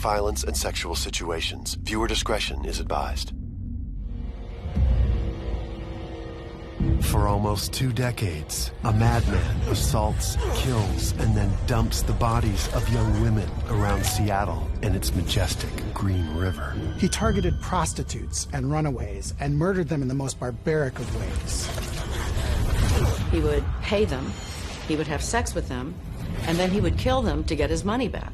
violence and sexual situations. Viewer discretion is advised. For almost 2 decades, a madman assaults, kills, and then dumps the bodies of young women around Seattle and its majestic Green River. He targeted prostitutes and runaways and murdered them in the most barbaric of ways. He would pay them, he would have sex with them, and then he would kill them to get his money back.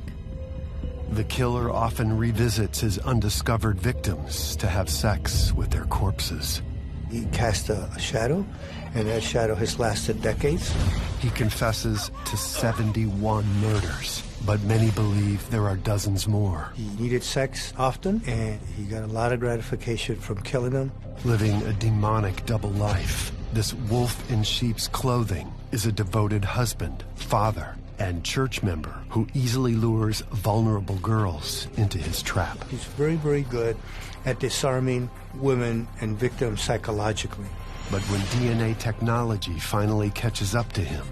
The killer often revisits his undiscovered victims to have sex with their corpses. He cast a shadow, and that shadow has lasted decades. He confesses to 71 murders, but many believe there are dozens more. He needed sex often, and he got a lot of gratification from killing them. Living a demonic double life, this wolf in sheep's clothing is a devoted husband, father, and church member who easily lures vulnerable girls into his trap. He's very, very good at disarming women and victims psychologically. But when DNA technology finally catches up to him,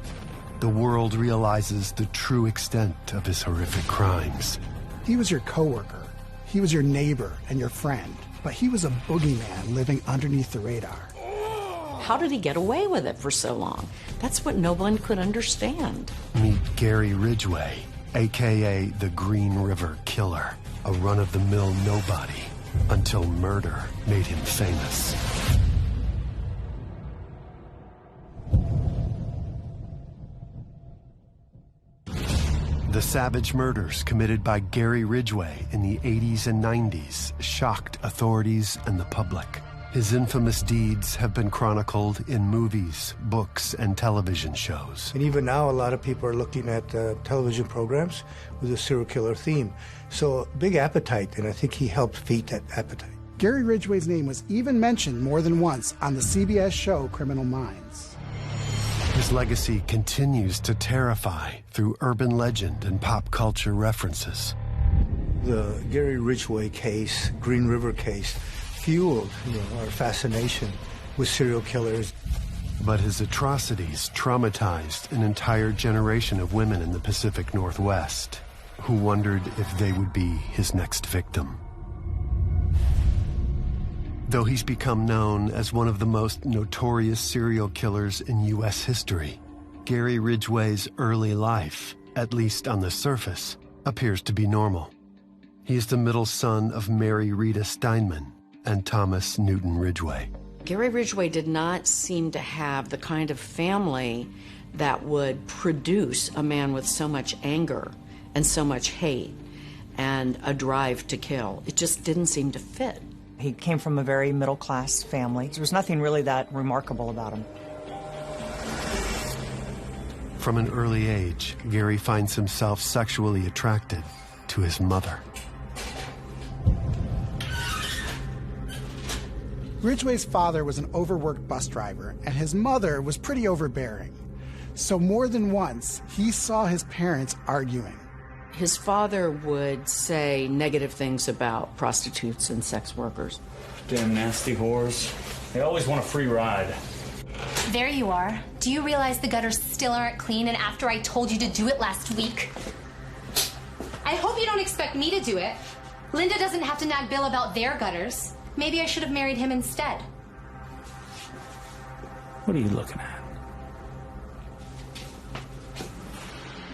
the world realizes the true extent of his horrific crimes. He was your coworker, he was your neighbor and your friend, but he was a boogeyman living underneath the radar. How did he get away with it for so long? That's what no one could understand. Meet Gary Ridgway, a.k.a. the Green River Killer, a run-of-the-mill nobody, until murder made him famous. The savage murders committed by Gary Ridgway in the 80s and 90s shocked authorities and the public. His infamous deeds have been chronicled in movies, books, and television shows. And even now, a lot of people are looking at television programs with a serial killer theme. So, big appetite, and I think he helped feed that appetite. Gary Ridgway's name was even mentioned more than once on the CBS show Criminal Minds. His legacy continues to terrify through urban legend and pop culture references. The Gary Ridgway case, Green River case, fueled our fascination with serial killers. But his atrocities traumatized an entire generation of women in the Pacific Northwest who wondered if they would be his next victim. Though he's become known as one of the most notorious serial killers in U.S. history, Gary Ridgway's early life, at least on the surface, appears to be normal. He is the middle son of Mary Rita Steinman and Thomas Newton Ridgway. Gary Ridgway did not seem to have the kind of family that would produce a man with so much anger and so much hate and a drive to kill. It just didn't seem to fit. He came from a very middle-class family. There was nothing really that remarkable about him. From an early age, Gary finds himself sexually attracted to his mother. Ridgway's father was an overworked bus driver, and his mother was pretty overbearing. So more than once, he saw his parents arguing. His father would say negative things about prostitutes and sex workers. Damn nasty whores. They always want a free ride. There you are. Do you realize the gutters still aren't clean, and after I told you to do it last week? I hope you don't expect me to do it. Linda doesn't have to nag Bill about their gutters. Maybe I should have married him instead. What are you looking at?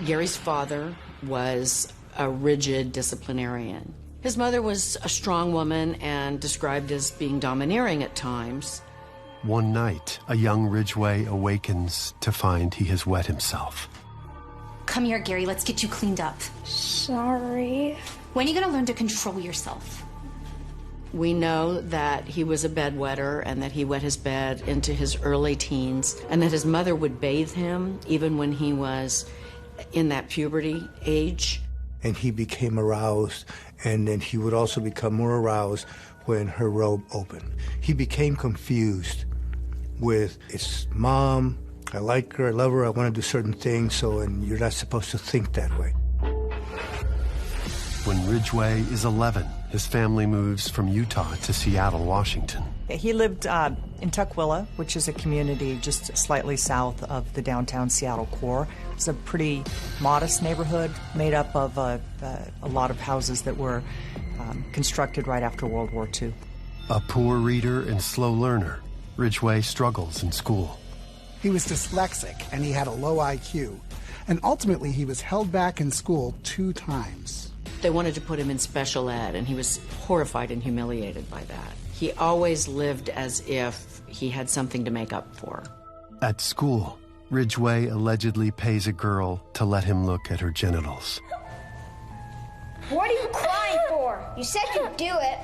Gary's father was a rigid disciplinarian. His mother was a strong woman and described as being domineering at times. One night, a young Ridgway awakens to find he has wet himself. Come here, Gary. Let's get you cleaned up. Sorry. When are you going to learn to control yourself? We know that he was a bedwetter and that he wet his bed into his early teens, and that his mother would bathe him even when he was in that puberty age. And he became aroused, and then he would also become more aroused when her robe opened. He became confused with his mom. I like her, I love her, I want to do certain things, and you're not supposed to think that way. When Ridgway is 11, his family moves from Utah to Seattle, Washington. He lived in Tukwila, which is a community just slightly south of the downtown Seattle core. It's a pretty modest neighborhood made up of a lot of houses that were constructed right after World War II. A poor reader and slow learner, Ridgway struggles in school. He was dyslexic and he had a low IQ. And ultimately, he was held back in school 2 times. They wanted to put him in special ed, and he was horrified and humiliated by that. He always lived as if he had something to make up for. At school, Ridgway allegedly pays a girl to let him look at her genitals. What are you crying for? You said you'd do it.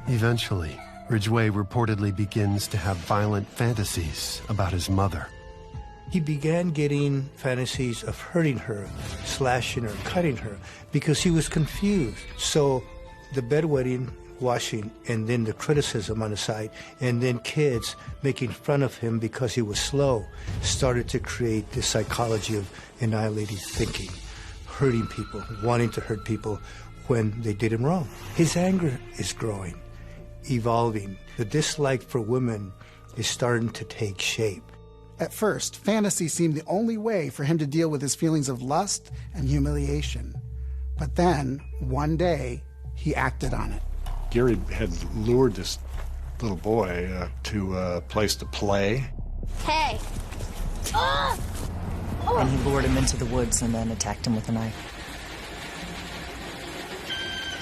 Eventually, Ridgway reportedly begins to have violent fantasies about his mother. He began getting fantasies of hurting her, slashing her, cutting her, because he was confused. So the bedwetting, washing, and then the criticism on the side, and then kids making fun of him because he was slow, started to create this psychology of annihilating thinking, hurting people, wanting to hurt people when they did him wrong. His anger is growing, evolving. The dislike for women is starting to take shape. At first, fantasy seemed the only way for him to deal with his feelings of lust and humiliation. But then, one day, he acted on it. Gary had lured this little boy to a place to play. Hey! And he lured him into the woods and then attacked him with a knife.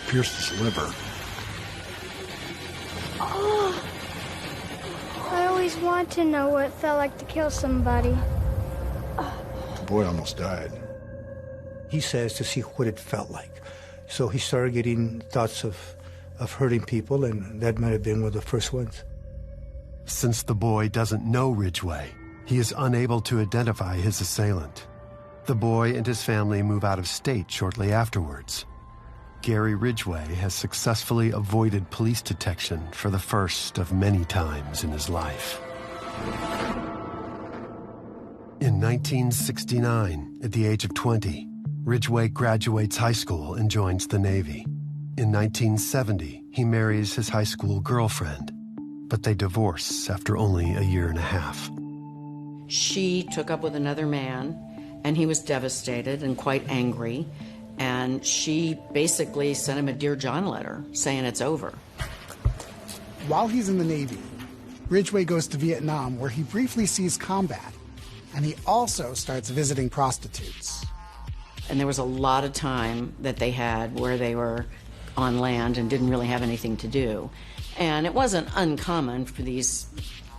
Pierced his liver. I always want to know what it felt like to kill somebody. The boy almost died. He says to see what it felt like. So he started getting thoughts of hurting people, and that might have been one of the first ones. Since the boy doesn't know Ridgway, he is unable to identify his assailant. The boy and his family move out of state shortly afterwards. Gary Ridgway has successfully avoided police detection for the first of many times in his life. In 1969, at the age of 20, Ridgway graduates high school and joins the Navy. In 1970, he marries his high school girlfriend, but they divorce after only a year and a half. She took up with another man, and he was devastated and quite angry. And she basically sent him a Dear John letter saying it's over. While he's in the Navy, Ridgway goes to Vietnam, where he briefly sees combat, and he also starts visiting prostitutes. And there was a lot of time that they had where they were on land and didn't really have anything to do. And it wasn't uncommon for these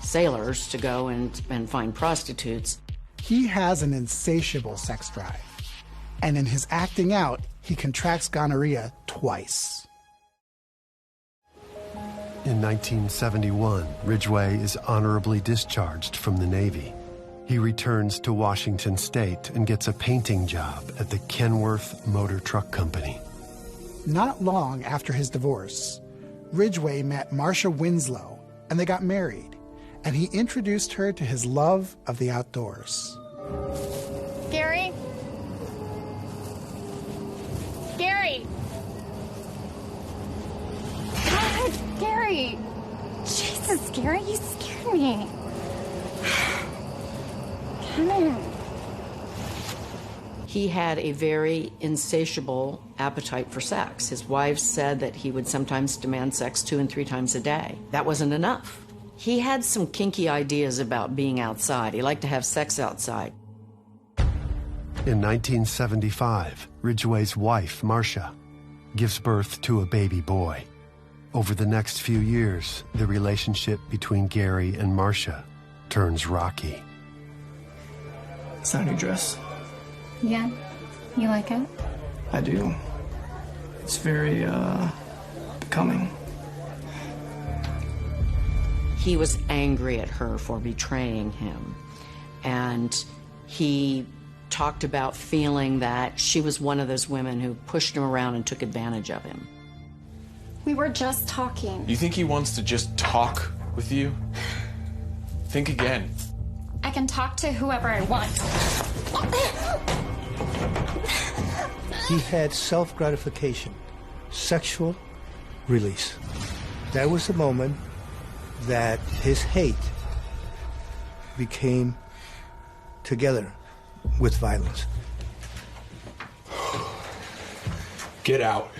sailors to go and find prostitutes. He has an insatiable sex drive. And in his acting out, he contracts gonorrhea twice. In 1971, Ridgway is honorably discharged from the Navy. He returns to Washington State and gets a painting job at the Kenworth Motor Truck Company. Not long after his divorce, Ridgway met Marcia Winslow, and they got married, and he introduced her to his love of the outdoors. Gary? Gary! God, Gary! Jesus, Gary, you scared me. Come in. He had a very insatiable appetite for sex. His wife said that he would sometimes demand sex 2 and 3 times a day. That wasn't enough. He had some kinky ideas about being outside. He liked to have sex outside. In 1975, Ridgway's wife, Marcia, gives birth to a baby boy. Over the next few years, the relationship between Gary and Marcia turns rocky. Is that a new dress? Yeah. You like it? I do. It's very, becoming. He was angry at her for betraying him. And he talked about feeling that she was one of those women who pushed him around and took advantage of him. We were just talking. You think he wants to just talk with you? Think again. I can talk to whoever I want. He had self-gratification, sexual release. That was the moment that his hate became together with violence. Get out.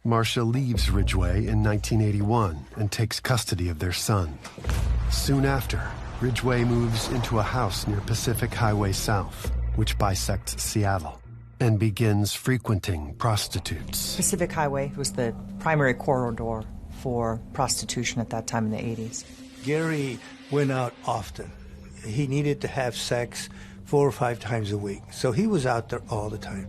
Marcia leaves Ridgway in 1981 and takes custody of their son. Soon after, Ridgway moves into a house near Pacific Highway South, which bisects Seattle, and begins frequenting prostitutes. Pacific Highway was the primary corridor for prostitution at that time in the 80s. Gary went out often. He needed to have sex 4 or 5 times a week, so he was out there all the time.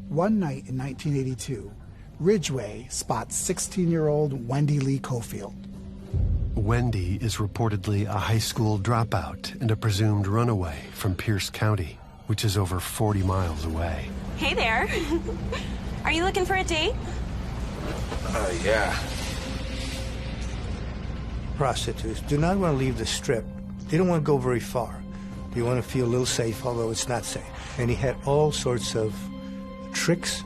One night in 1982, Ridgway spots 16-year-old Wendy Lee Cofield. Wendy is reportedly a high school dropout and a presumed runaway from Pierce County, which is over 40 miles away. Hey there. Are you looking for a date? Yeah. Prostitutes do not want to leave the strip. They don't want to go very far. They want to feel a little safe, although it's not safe. And he had all sorts of tricks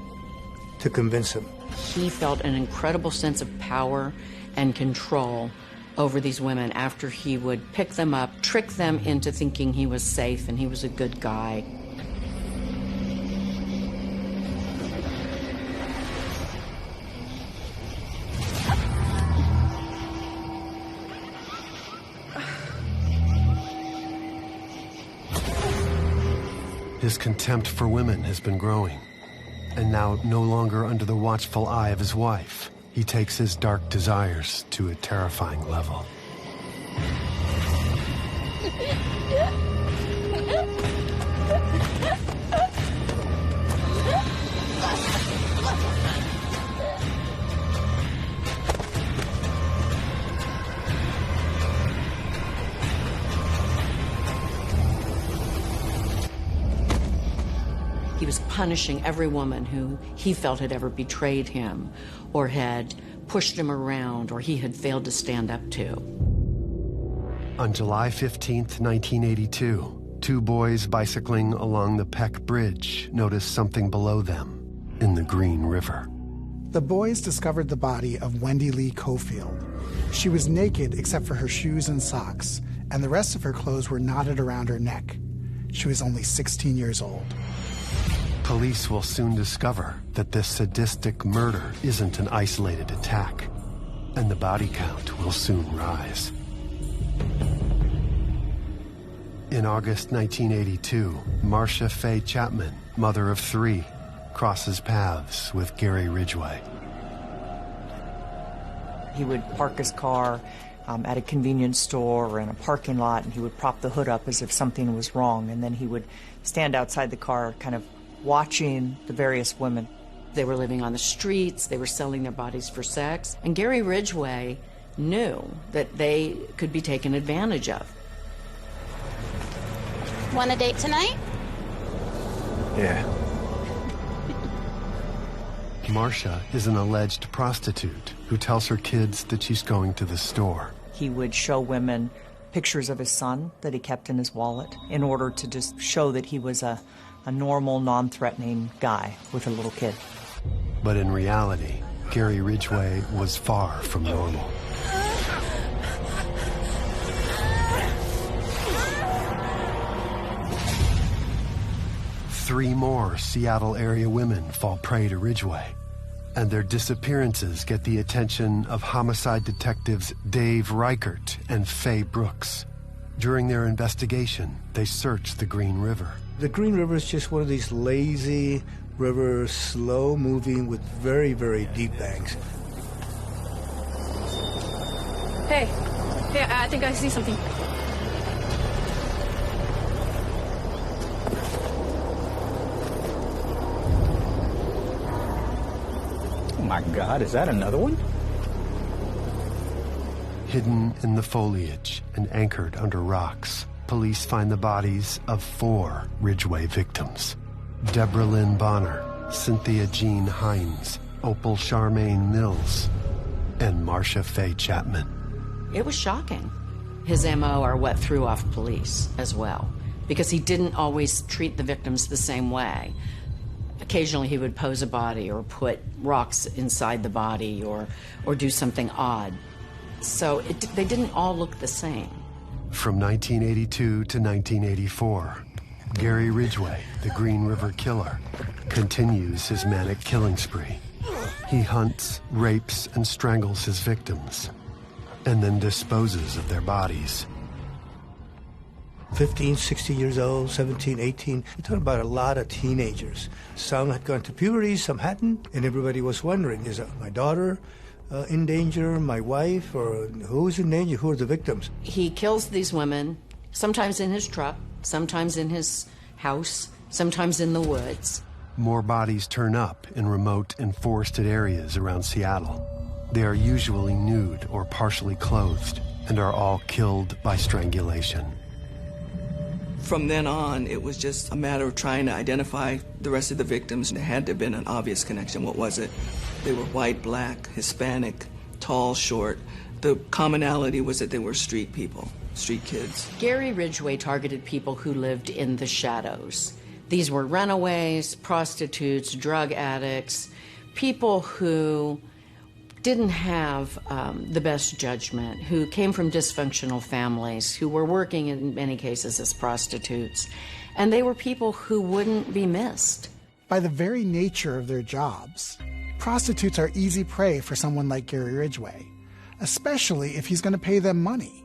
to convince him. He felt an incredible sense of power and control over these women after he would pick them up, trick them into thinking he was safe and he was a good guy. His contempt for women has been growing, and now no longer under the watchful eye of his wife, he takes his dark desires to a terrifying level. He was punishing every woman who he felt had ever betrayed him or had pushed him around or he had failed to stand up to. On July 15th, 1982, 2 boys bicycling along the Peck Bridge noticed something below them in the Green River. The boys discovered the body of Wendy Lee Cofield. She was naked except for her shoes and socks, and the rest of her clothes were knotted around her neck. She was only 16 years old. Police will soon discover that this sadistic murder isn't an isolated attack, and the body count will soon rise. In August 1982, Marcia Faye Chapman, mother of 3, crosses paths with Gary Ridgway. He would park his car at a convenience store or in a parking lot, and he would prop the hood up as if something was wrong, and then he would stand outside the car kind of watching the various women. They were living on the streets, they were selling their bodies for sex, and Gary Ridgway knew that they could be taken advantage of. Want a date tonight? Yeah. Marcia is an alleged prostitute who tells her kids that she's going to the store. He would show women pictures of his son that he kept in his wallet in order to just show that he was a normal, non-threatening guy with a little kid. But in reality, Gary Ridgway was far from normal. Three more Seattle area women fall prey to Ridgway, and their disappearances get the attention of homicide detectives Dave Reichert and Faye Brooks. During their investigation, they search the Green River. The Green River is just one of these lazy rivers, slow moving with very, very deep banks. Hey, I think I see something. Oh my God, is that another one? Hidden in the foliage and anchored under rocks, police find the bodies of 4 Ridgway victims: Deborah Lynn Bonner, Cynthia Jean Hines, Opal Charmaine Mills, and Marcia Faye Chapman. It was shocking. His MO are what threw off police as well, because he didn't always treat the victims the same way. Occasionally he would pose a body or put rocks inside the body or do something odd. So they didn't all look the same. From 1982 to 1984, Gary Ridgway, the Green River Killer, continues his manic killing spree. He hunts, rapes, and strangles his victims, and then disposes of their bodies. 15, 16 years old, 17, 18. We're talking about a lot of teenagers. Some had gone to puberty, some hadn't, and everybody was wondering, is my daughter in danger, my wife, or who's in danger, who are the victims? He kills these women, sometimes in his truck, sometimes in his house, sometimes in the woods. More bodies turn up in remote and forested areas around Seattle. They are usually nude or partially clothed and are all killed by strangulation. From then on, it was just a matter of trying to identify the rest of the victims. There had to have been an obvious connection. What was it? They were white, black, Hispanic, tall, short. The commonality was that they were street people, street kids. Gary Ridgway targeted people who lived in the shadows. These were runaways, prostitutes, drug addicts, people who didn't have the best judgment, who came from dysfunctional families, who were working in many cases as prostitutes. And they were people who wouldn't be missed. By the very nature of their jobs, prostitutes are easy prey for someone like Gary Ridgway, especially if he's going to pay them money.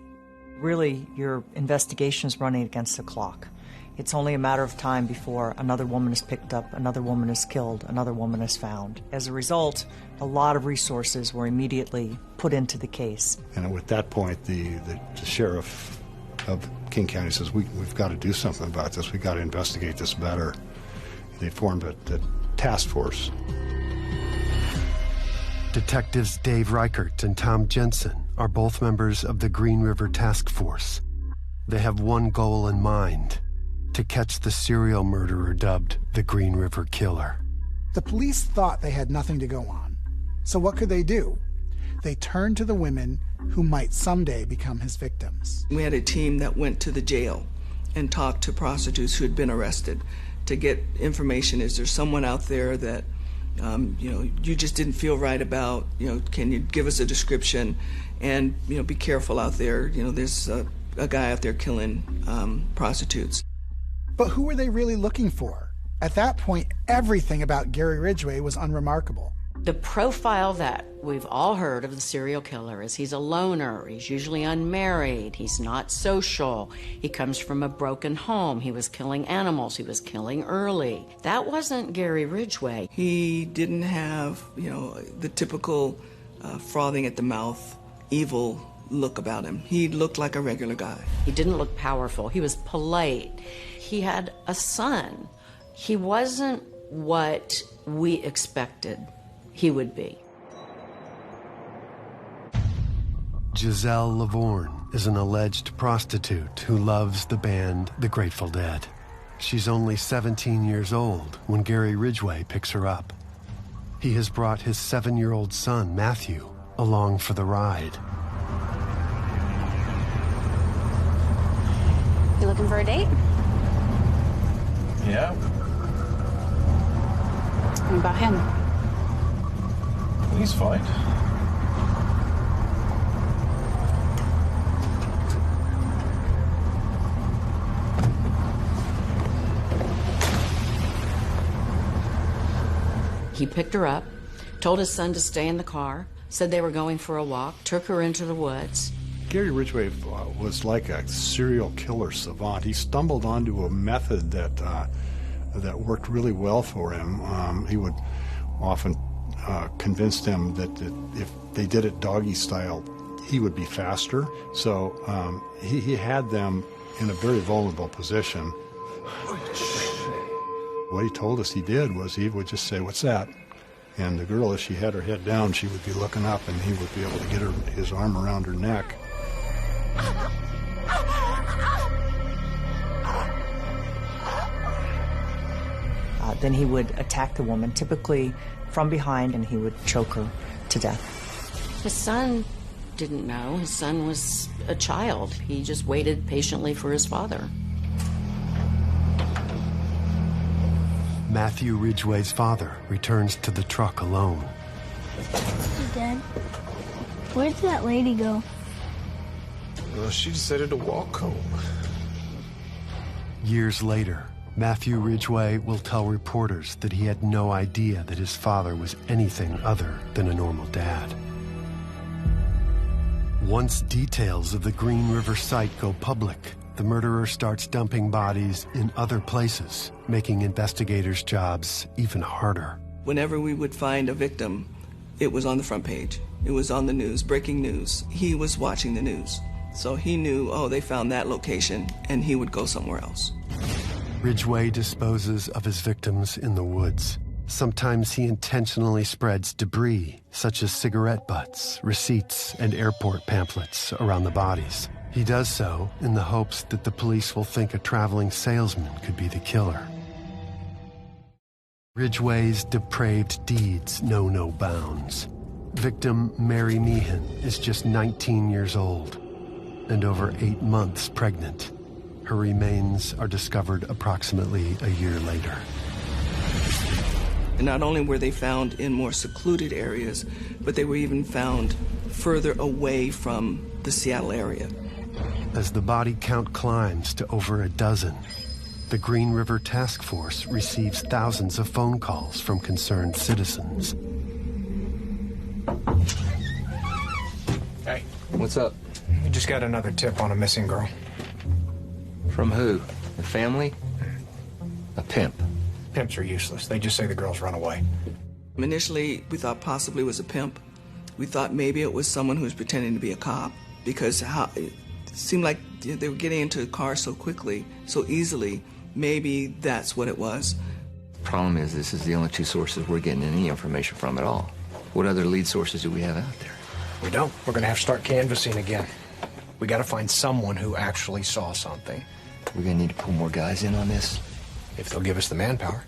Really, your investigation is running against the clock. It's only a matter of time before another woman is picked up, another woman is killed, another woman is found. As a result, a lot of resources were immediately put into the case. And at that point, the sheriff of King County says, we've got to do something about this. We've got to investigate this better. They formed a task force. Detectives Dave Reichert and Tom Jensen are both members of the Green River Task Force. They have one goal in mind: to catch the serial murderer dubbed the Green River Killer. The police thought they had nothing to go on. So what could they do? They turned to the women who might someday become his victims. We had a team that went to the jail and talked to prostitutes who had been arrested to get information. Is there someone out there that you just didn't feel right about? Can you give us a description? And be careful out there. There's a guy out there killing prostitutes. But who were they really looking for? At that point, everything about Gary Ridgway was unremarkable. The profile that we've all heard of the serial killer is he's a loner, he's usually unmarried, he's not social, he comes from a broken home, he was killing animals, he was killing early. That wasn't Gary Ridgway. He didn't have, the typical frothing at the mouth, evil look about him. He looked like a regular guy. He didn't look powerful, he was polite. He had a son. He wasn't what we expected he would be. Giselle Lavorne is an alleged prostitute who loves the band The Grateful Dead. She's only 17 years old when Gary Ridgway picks her up. He has brought his 7-year-old son, Matthew, along for the ride. You looking for a date? Yeah. What about him? He's fine. He picked her up, told his son to stay in the car, said they were going for a walk, took her into the woods. Gary Ridgway was like a serial killer savant. He stumbled onto a method that worked really well for him. He would often convince them that if they did it doggy style, he would be faster. So he had them in a very vulnerable position. What he told us he did was he would just say, "What's that?" And the girl, if she had her head down, she would be looking up, and he would be able to get his arm around her neck. Then he would attack the woman, typically from behind, and he would choke her to death. His son didn't know. His son was a child. He just waited patiently for his father. Matthew Ridgway's father returns to the truck alone. Dad, where did that lady go? Well, she decided to walk home. Years later, Matthew Ridgway will tell reporters that he had no idea that his father was anything other than a normal dad. Once details of the Green River site go public, the murderer starts dumping bodies in other places, making investigators' jobs even harder. Whenever we would find a victim, it was on the front page. It was on the news, breaking news. He was watching the news. So he knew, oh, they found that location, and he would go somewhere else. Ridgway disposes of his victims in the woods. Sometimes he intentionally spreads debris, such as cigarette butts, receipts, and airport pamphlets around the bodies. He does so in the hopes that the police will think a traveling salesman could be the killer. Ridgway's depraved deeds know no bounds. Victim Mary Meehan is just 19 years old and over 8 months pregnant. Her remains are discovered approximately a year later. And not only were they found in more secluded areas, but they were even found further away from the Seattle area. As the body count climbs to over a dozen, the Green River Task Force receives thousands of phone calls from concerned citizens. Hey. What's up? We just got another tip on a missing girl. From who? The family? A pimp? Pimps are useless. They just say the girl's run away. Initially, we thought possibly it was a pimp. We thought maybe it was someone who was pretending to be a cop, because it seemed like they were getting into a car so quickly, so easily. Maybe that's what it was. The problem is this is the only two sources we're getting any information from at all. What other lead sources do we have out there? We don't. We're going to have to start canvassing again. We got to find someone who actually saw something. We're going to need to pull more guys in on this. If they'll give us the manpower.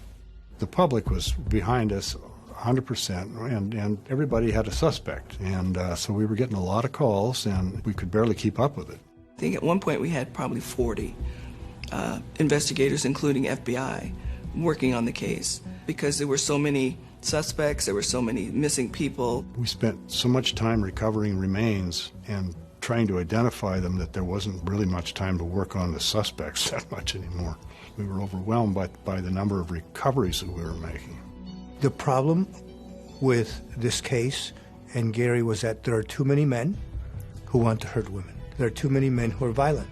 The public was behind us 100%, and everybody had a suspect. And so we were getting a lot of calls, and we could barely keep up with it. I think at one point we had probably 40 investigators, including FBI, working on the case, because there were so many suspects, there were so many missing people. We spent so much time recovering remains and trying to identify them that there wasn't really much time to work on the suspects that much anymore. We were overwhelmed by the number of recoveries that we were making. The problem with this case and Gary was that there are too many men who want to hurt women. There are too many men who are violent.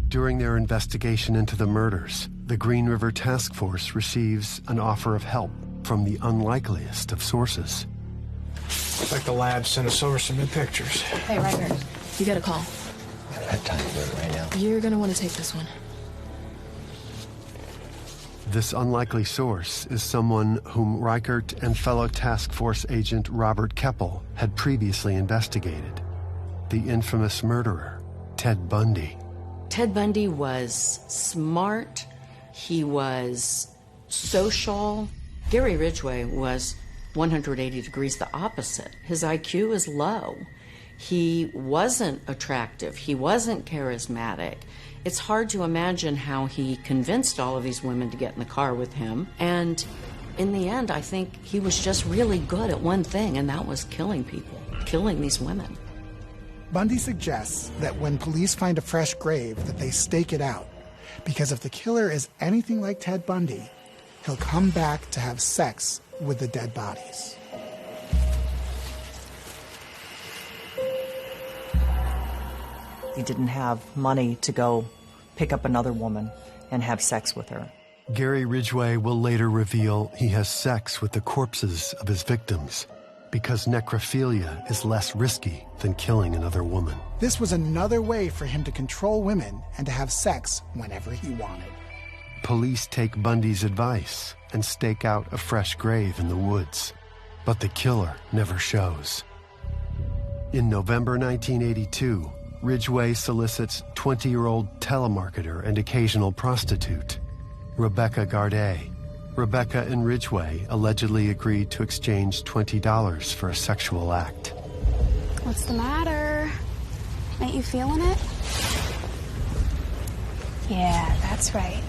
During their investigation into the murders, the Green River Task Force receives an offer of help from the unlikeliest of sources. Looks like the lab sent us over some new pictures. Hey, Riker, you got a call. I don't have time to do it right now. You're gonna want to take this one. This unlikely source is someone whom Reichert and fellow task force agent Robert Keppel had previously investigated. The infamous murderer, Ted Bundy. Ted Bundy was smart. He was social. Gary Ridgway was 180 degrees the opposite. His IQ is low. He wasn't attractive. He wasn't charismatic. It's hard to imagine how he convinced all of these women to get in the car with him. And in the end, I think he was just really good at one thing, and that was killing people, killing these women. Bundy suggests that when police find a fresh grave, that they stake it out. Because if the killer is anything like Ted Bundy, he'll come back to have sex with the dead bodies. He didn't have money to go pick up another woman and have sex with her. Gary Ridgway will later reveal he has sex with the corpses of his victims because necrophilia is less risky than killing another woman. This was another way for him to control women and to have sex whenever he wanted. Police take Bundy's advice and stake out a fresh grave in the woods, but the killer never shows. In November 1982, Ridgway solicits 20-year-old telemarketer and occasional prostitute, Rebecca Garday. Rebecca and Ridgway allegedly agreed to exchange $20 for a sexual act. What's the matter? Ain't you feeling it? Yeah, that's right.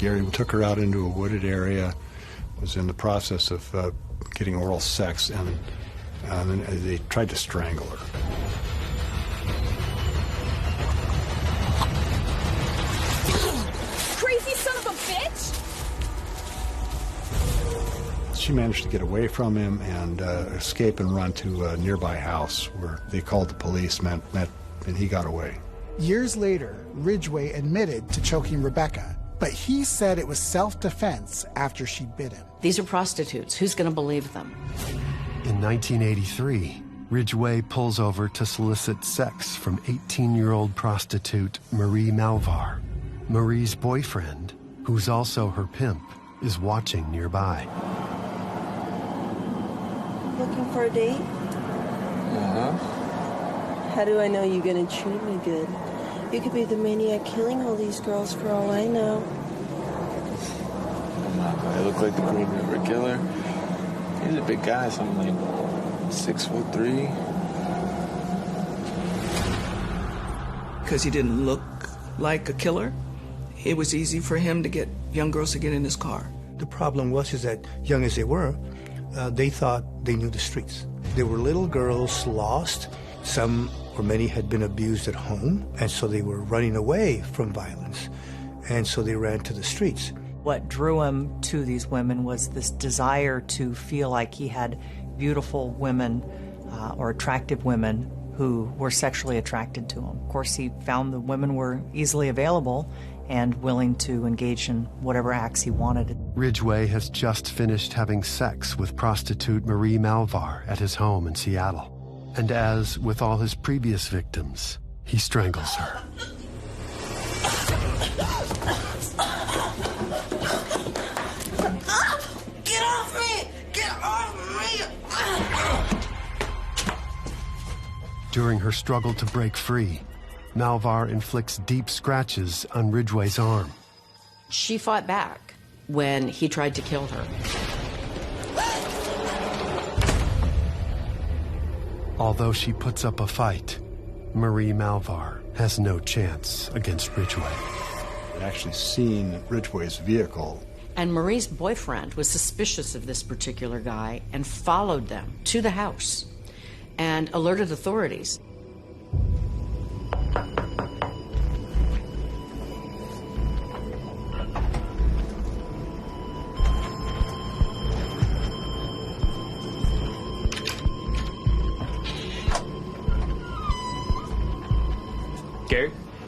Gary took her out into a wooded area, was in the process of getting oral sex, and then they tried to strangle her. Crazy son of a bitch! She managed to get away from him and escape and run to a nearby house where they called the police, and he got away. Years later, Ridgway admitted to choking Rebecca, but he said it was self-defense after she bit him. These are prostitutes. Who's going to believe them? In 1983, Ridgway pulls over to solicit sex from 18-year-old prostitute Marie Malvar. Marie's boyfriend, who's also her pimp, is watching nearby. Looking for a date? How do I know you're gonna treat me good? You could be the maniac killing all these girls for all I know. I'm not gonna look like the Green River Killer. He's a big guy, something like 6'3". Because he didn't look like a killer, it was easy for him to get young girls to get in his car. The problem is that, young as they were, they thought they knew the streets. There were little girls lost. Some or many had been abused at home, and so they were running away from violence, and so they ran to the streets. What drew him to these women was this desire to feel like he had beautiful women or attractive women who were sexually attracted to him. Of course, he found the women were easily available and willing to engage in whatever acts he wanted. Ridgway has just finished having sex with prostitute Marie Malvar at his home in Seattle. And as with all his previous victims, he strangles her. Get off me! Get off me! During her struggle to break free, Malvar inflicts deep scratches on Ridgway's arm. She fought back when he tried to kill her. Although she puts up a fight, Marie Malvar has no chance against Ridgway. I'd actually seen Ridgway's vehicle. And Marie's boyfriend was suspicious of this particular guy and followed them to the house and alerted authorities.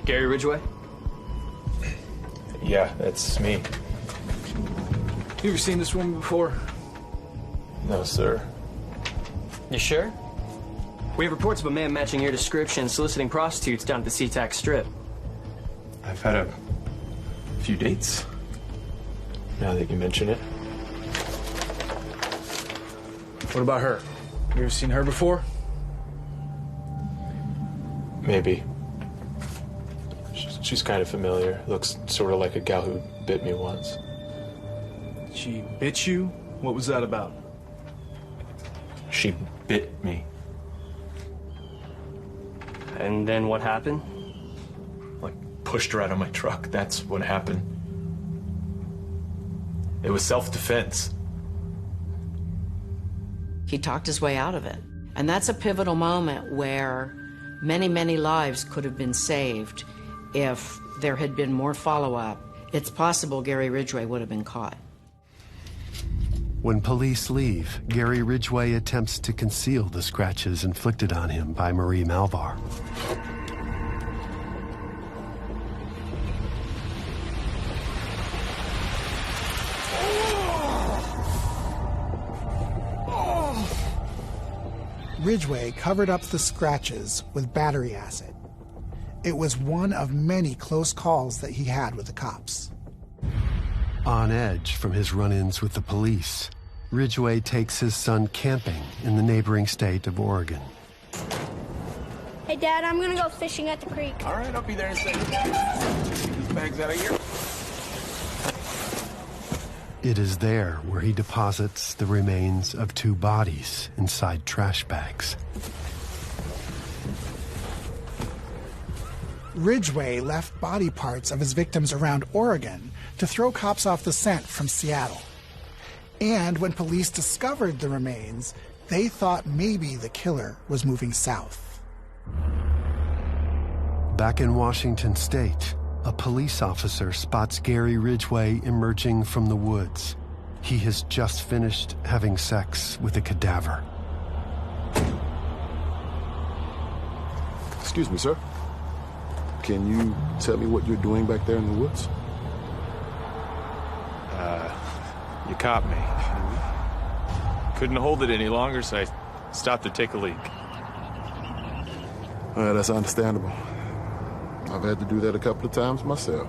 Gary Ridgway? Yeah, that's me. You ever seen this woman before? No, sir. You sure? We have reports of a man matching your description soliciting prostitutes down at the SeaTac Strip. I've had a few dates, now that you mention it. What about her? You ever seen her before? Maybe. She's kind of familiar. Looks sort of like a gal who bit me once. She bit you? What was that about? She bit me. And then what happened? Like, pushed her out of my truck. That's what happened. It was self-defense. He talked his way out of it. And that's a pivotal moment where many, many lives could have been saved if there had been more follow-up. It's possible Gary Ridgway would have been caught. When police leave, Gary Ridgway attempts to conceal the scratches inflicted on him by Marie Malvar. Ridgway covered up the scratches with battery acid. It was one of many close calls that he had with the cops. On edge from his run-ins with the police, Ridgway takes his son camping in the neighboring state of Oregon. Hey, Dad, I'm gonna go fishing at the creek. All right, I'll be there in a second. Get these bags out of here. It is there where he deposits the remains of 2 bodies inside trash bags. Ridgway left body parts of his victims around Oregon to throw cops off the scent from Seattle. And when police discovered the remains, they thought maybe the killer was moving south. Back in Washington State, a police officer spots Gary Ridgway emerging from the woods. He has just finished having sex with a cadaver. Excuse me, sir. Can you tell me what you're doing back there in the woods? You caught me. Couldn't hold it any longer, so I stopped to take a leak. That's understandable. I've had to do that a couple of times myself.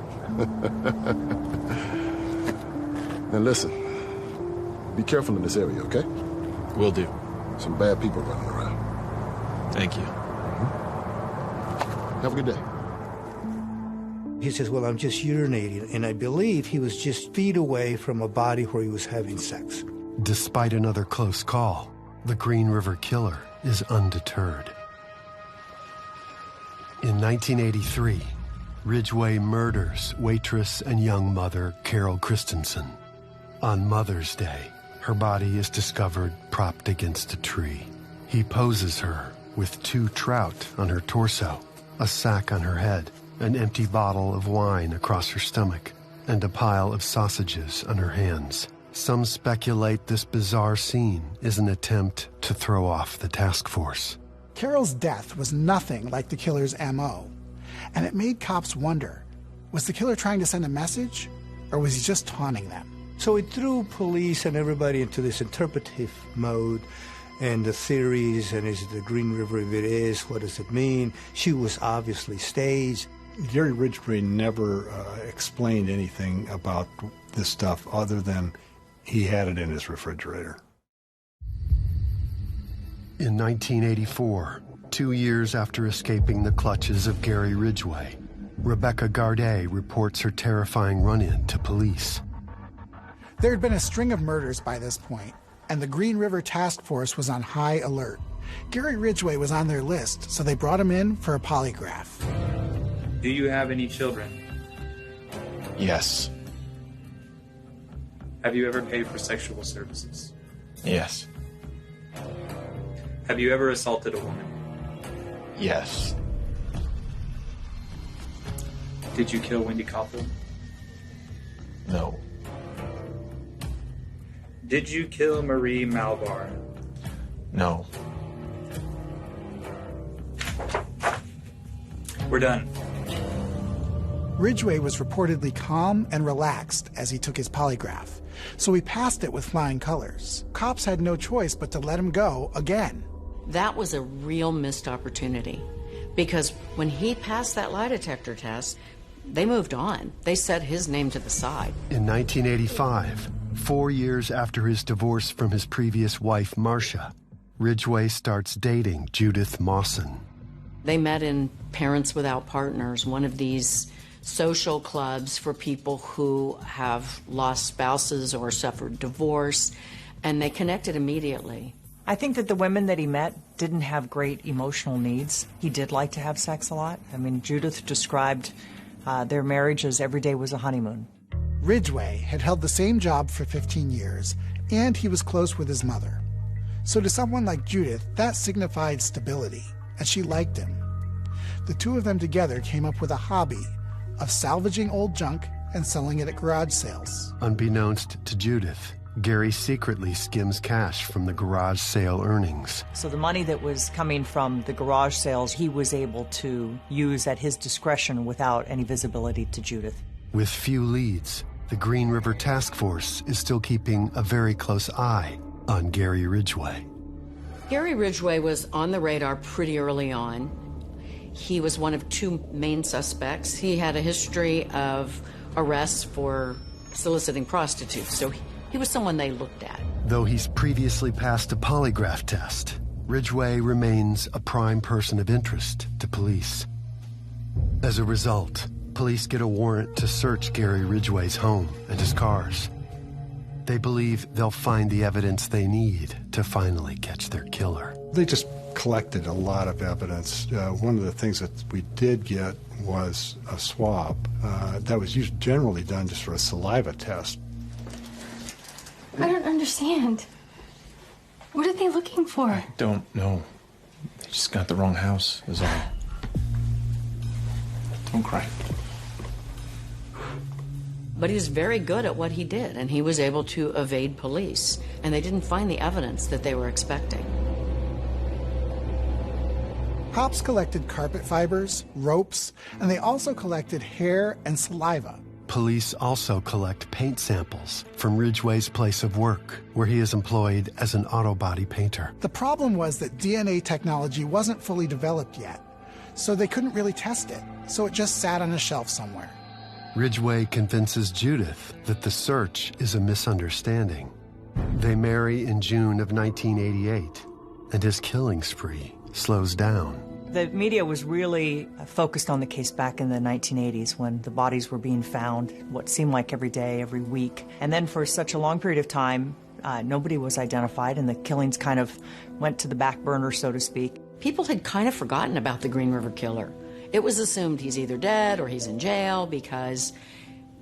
Now listen, be careful in this area, okay? Will do. Some bad people running around. Thank you. Have a good day. He says, well, I'm just urinating, and I believe he was just feet away from a body where he was having sex. Despite another close call, the Green River Killer is undeterred. In 1983, Ridgway murders waitress and young mother Carol Christensen. On Mother's Day, her body is discovered propped against a tree. He poses her with 2 trout on her torso, a sack on her head, an empty bottle of wine across her stomach, and a pile of sausages on her hands. Some speculate this bizarre scene is an attempt to throw off the task force. Carol's death was nothing like the killer's M.O., and it made cops wonder, was the killer trying to send a message, or was he just taunting them? So it threw police and everybody into this interpretive mode, and the theories, and is it the Green River? If it is, what does it mean? She was obviously staged. Gary Ridgway never explained anything about this stuff other than he had it in his refrigerator. In 1984, 2 years after escaping the clutches of Gary Ridgway, Rebecca Garday reports her terrifying run-in to police. There had been a string of murders by this point, and the Green River Task Force was on high alert. Gary Ridgway was on their list, so they brought him in for a polygraph. Do you have any children? Yes. Have you ever paid for sexual services? Yes. Have you ever assaulted a woman? Yes. Did you kill Wendy Caulfield? No. Did you kill Marie Malvar? No. We're done. Ridgway was reportedly calm and relaxed as he took his polygraph, so he passed it with flying colors. Cops had no choice but to let him go again. That was a real missed opportunity, because when he passed that lie detector test, they moved on. They set his name to the side. In 1985, 4 years after his divorce from his previous wife, Marcia, Ridgway starts dating Judith Mawson. They met in Parents Without Partners, one of these social clubs for people who have lost spouses or suffered divorce, and they connected immediately. I think that the women that he met didn't have great emotional needs. He did like to have sex a lot. I mean, Judith described their marriage as every day was a honeymoon. Ridgway had held the same job for 15 years, and he was close with his mother. So to someone like Judith, that signified stability, and she liked him. The two of them together came up with a hobby of salvaging old junk and selling it at garage sales. Unbeknownst to Judith, Gary secretly skims cash from the garage sale earnings. So the money that was coming from the garage sales, he was able to use at his discretion without any visibility to Judith. With few leads, the Green River Task Force is still keeping a very close eye on Gary Ridgway. Gary Ridgway was on the radar pretty early on. He was one of 2 main suspects. He had a history of arrests for soliciting prostitutes, so he was someone they looked at. Though he's previously passed a polygraph test, Ridgway remains a prime person of interest to police. As a result, police get a warrant to search Gary Ridgway's home and his cars. They believe they'll find the evidence they need to finally catch their killer. They just collected a lot of evidence. One of the things that we did get was a swab. That was generally done just for a saliva test. I don't understand. What are they looking for? I don't know. They just got the wrong house, is all. Don't cry. But he was very good at what he did, and he was able to evade police, and they didn't find the evidence that they were expecting. Cops collected carpet fibers, ropes, and they also collected hair and saliva. Police also collect paint samples from Ridgway's place of work, where he is employed as an auto body painter. The problem was that DNA technology wasn't fully developed yet, so they couldn't really test it, so it just sat on a shelf somewhere. Ridgway convinces Judith that the search is a misunderstanding. They marry in June of 1988, and his killing spree slows down. The media was really focused on the case back in the 1980s when the bodies were being found, what seemed like every day, every week. And then for such a long period of time, nobody was identified, and the killings kind of went to the back burner, so to speak. People had kind of forgotten about the Green River Killer. It was assumed he's either dead or he's in jail because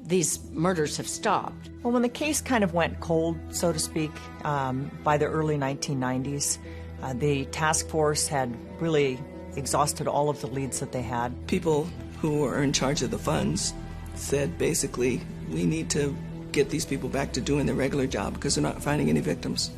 these murders have stopped. Well, when the case kind of went cold, so to speak, by the early 1990s, the task force had really exhausted all of the leads that they had. People who were in charge of the funds said basically, we need to get these people back to doing their regular job because they're not finding any victims.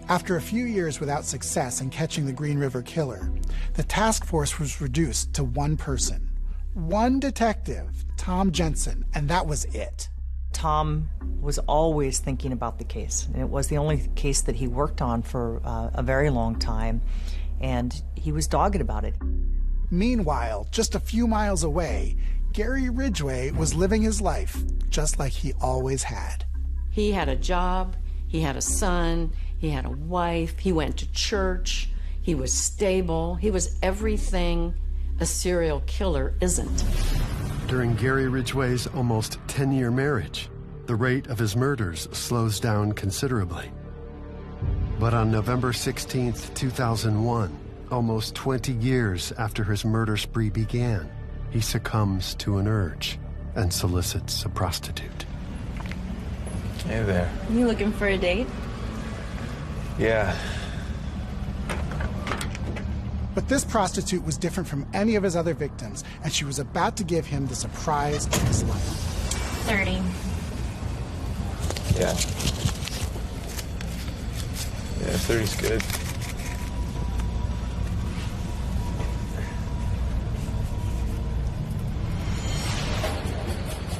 After a few years without success in catching the Green River Killer, the task force was reduced to one person, one detective, Tom Jensen, and that was it. Tom was always thinking about the case, and it was the only case that he worked on for a very long time, and he was dogged about it. Meanwhile, just a few miles away, Gary Ridgway was living his life just like he always had. He had a job, he had a son, he had a wife, he went to church, he was stable, he was everything a serial killer isn't. During Gary Ridgway's almost 10-year marriage, the rate of his murders slows down considerably. But on November 16th, 2001, almost 20 years after his murder spree began, he succumbs to an urge and solicits a prostitute. Hey there. You looking for a date? Yeah. But this prostitute was different from any of his other victims, and she was about to give him the surprise of his life. 30. Yeah. Yeah, 30's good.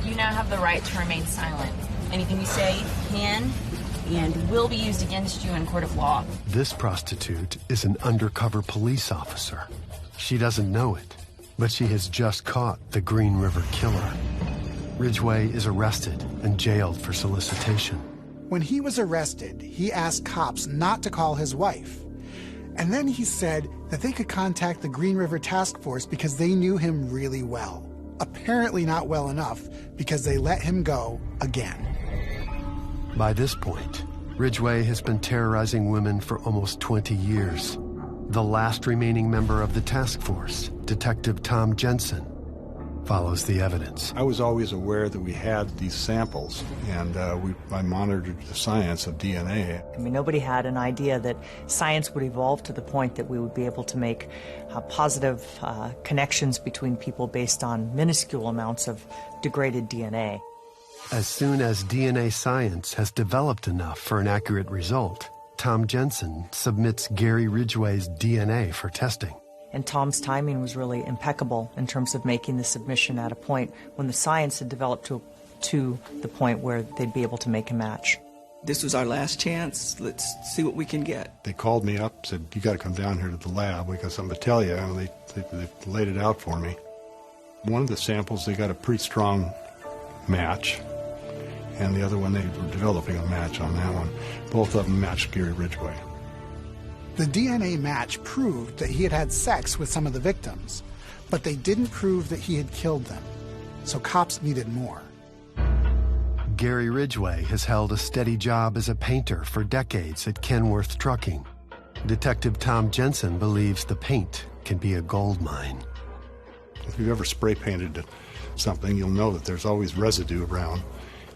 You now have the right to remain silent. Anything you say can and will be used against you in court of law. This prostitute is an undercover police officer. She doesn't know it, but she has just caught the Green River Killer. Ridgway is arrested and jailed for solicitation. When he was arrested, he asked cops not to call his wife. And then he said that they could contact the Green River Task Force because they knew him really well. Apparently not well enough, because they let him go again. By this point, Ridgway has been terrorizing women for almost 20 years. The last remaining member of the task force, Detective Tom Jensen, follows the evidence. I was always aware that we had these samples, and I monitored the science of DNA. I mean, nobody had an idea that science would evolve to the point that we would be able to make positive connections between people based on minuscule amounts of degraded DNA. As soon as DNA science has developed enough for an accurate result, Tom Jensen submits Gary Ridgway's DNA for testing. And Tom's timing was really impeccable in terms of making the submission at a point when the science had developed to the point where they'd be able to make a match. This was our last chance. Let's see what we can get. They called me up, said, you got to come down here to the lab. We got something to tell you. And they laid it out for me. One of the samples, they got a pretty strong match. And the other one, they were developing a match on that one. Both of them matched Gary Ridgway. The DNA match proved that he had had sex with some of the victims, but they didn't prove that he had killed them. So cops needed more. Gary Ridgway has held a steady job as a painter for decades at Kenworth Trucking. Detective Tom Jensen believes the paint can be a gold mine. If you've ever spray painted something, you'll know that there's always residue around,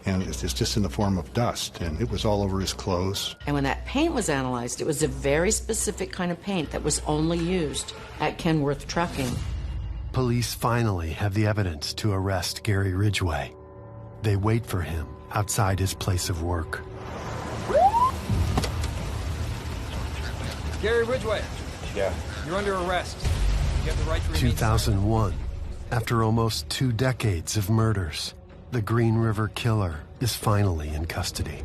and it's just in the form of dust, and it was all over his clothes. And when that paint was analyzed, it was a very specific kind of paint that was only used at Kenworth Trucking. Police finally have the evidence to arrest Gary Ridgway. They wait for him outside his place of work. Gary Ridgway. Yeah. You're under arrest. You have the right to remain 2001. After almost 2 decades of murders, the Green River Killer is finally in custody.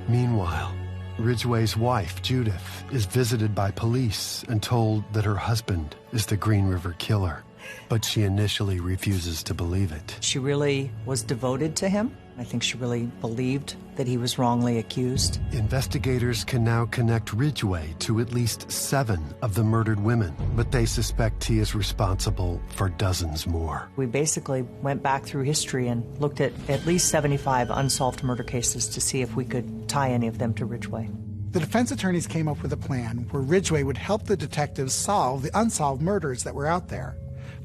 Meanwhile, Ridgway's wife, Judith, is visited by police and told that her husband is the Green River Killer, but she initially refuses to believe it. She really was devoted to him. I think she really believed that he was wrongly accused. Investigators can now connect Ridgway to at least 7 of the murdered women, but they suspect he is responsible for dozens more. We basically went back through history and looked at least 75 unsolved murder cases to see if we could tie any of them to Ridgway. The defense attorneys came up with a plan where Ridgway would help the detectives solve the unsolved murders that were out there,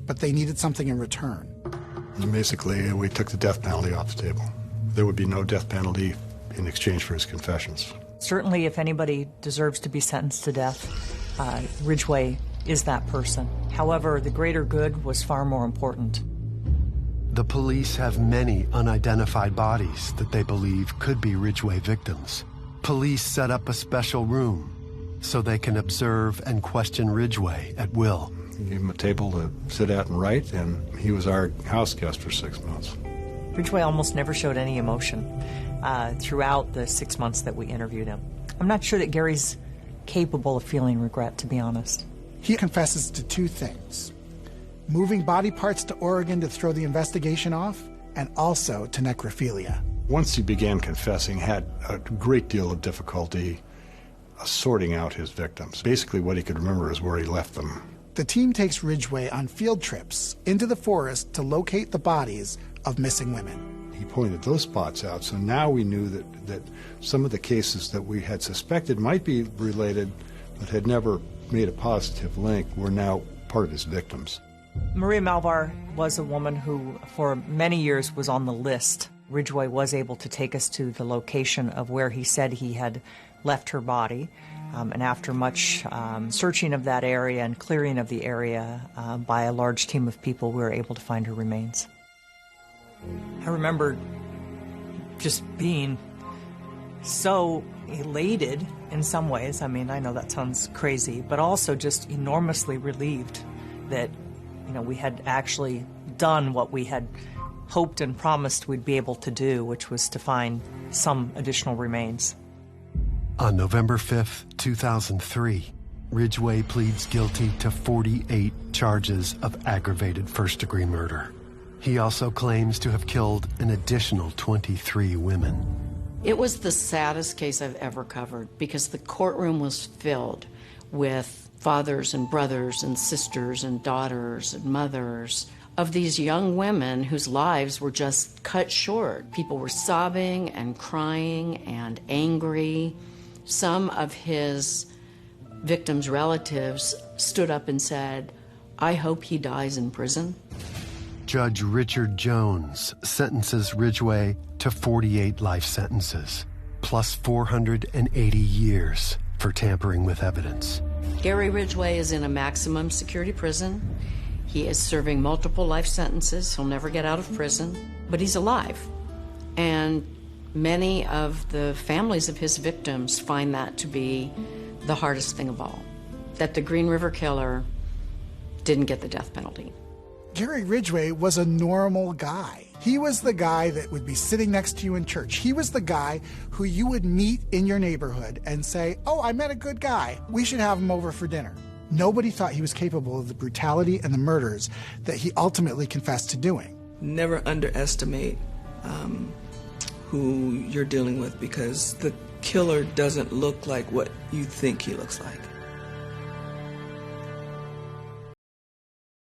but they needed something in return. And basically, we took the death penalty off the table. There would be no death penalty in exchange for his confessions. Certainly, if anybody deserves to be sentenced to death, Ridgway is that person. However, the greater good was far more important. The police have many unidentified bodies that they believe could be Ridgway victims. Police set up a special room so they can observe and question Ridgway at will. We gave him a table to sit at and write, and he was our house guest for 6 months. Ridgway almost never showed any emotion throughout the 6 months that we interviewed him. I'm not sure that Gary's capable of feeling regret, to be honest. He confesses to 2 things: moving body parts to Oregon to throw the investigation off, and also to necrophilia. Once he began confessing, had a great deal of difficulty sorting out his victims. Basically, what he could remember is where he left them. The team takes Ridgway on field trips into the forest to locate the bodies of missing women. He pointed those spots out, so now we knew that some of the cases that we had suspected might be related but had never made a positive link were now part of his victims. Maria Malvar was a woman who, for many years, was on the list. Ridgway was able to take us to the location of where he said he had left her body. And after much searching of that area and clearing of the area by a large team of people, we were able to find her remains. I remember just being so elated in some ways. I mean, I know that sounds crazy, but also just enormously relieved that, we had actually done what we had hoped and promised we'd be able to do, which was to find some additional remains. On November 5th, 2003, Ridgway pleads guilty to 48 charges of aggravated first-degree murder. He also claims to have killed an additional 23 women. It was the saddest case I've ever covered because the courtroom was filled with fathers and brothers and sisters and daughters and mothers of these young women whose lives were just cut short. People were sobbing and crying and angry. Some of his victims' relatives stood up and said, "I hope he dies in prison." Judge Richard Jones sentences Ridgway to 48 life sentences, plus 480 years for tampering with evidence. Gary Ridgway is in a maximum security prison. He is serving multiple life sentences. He'll never get out of prison, but he's alive. And many of the families of his victims find that to be the hardest thing of all, that the Green River Killer didn't get the death penalty. Gary Ridgway was a normal guy. He was the guy that would be sitting next to you in church. He was the guy who you would meet in your neighborhood and say, "Oh, I met a good guy. We should have him over for dinner." Nobody thought he was capable of the brutality and the murders that he ultimately confessed to doing. Never underestimate who you're dealing with, because the killer doesn't look like what you think he looks like.